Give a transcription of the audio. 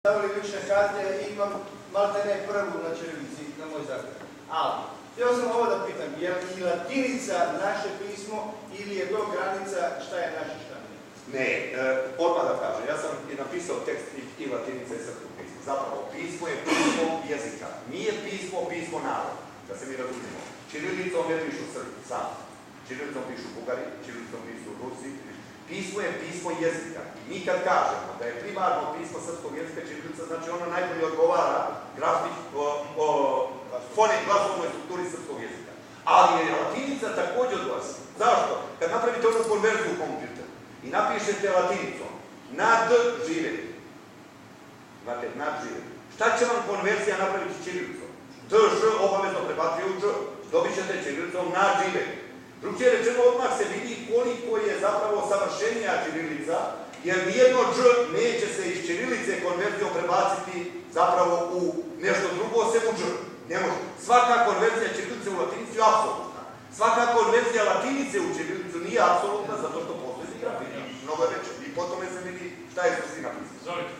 stavili lične karte i imam malte ne prvu na ćirilici na moj zahtjev. Ali, htio sam ovo da pitam, je li latinica naše pismo ili je to granica šta je naše šta nije? Ne, odmah da kažem, ja sam i napisao tekst i latinica i srpsko pismo. Zapravo, pismo je pismo jezika. Nije pismo naroda, da se mi razumijemo. Ćirilicom ne pišu Srbi, sam. Ćirilicom pišu Bugari, ćirilicom pišu Rusi. Pismo je pismo jezika. I mi kad kažemo da je primarno pismo srpskog jezika ćirilica, znači ono najbolje odgovara glasovnoj strukturi srpskog jezika. Ali je latinica također odglasa. Zašto? Kad napravite onu konverziju u kompjuteru i napišete latinicom nad živjeli. Znate, nad živjeli. Šta će vam konverzija napraviti ćirilicom? DŽ obavezno prebacuje u Ž. Dobit ćete ćirilicom nad živjeli. Drugčije rečeno, odmah se vidi koliko je zapravo savršenija ćirilica, jer nijedno Ž neće se iz ćirilice konverzijom prebaciti zapravo u nešto drugo, osim u Ž. Ne može. Svaka konverzija ćirilice u latinicu je apsolutna. Svaka konverzija latinice u ćirilicu nije apsolutna, zato što postoji grafika. Mnogo je veće. I potom se vidi šta je sve napisano. Zovite.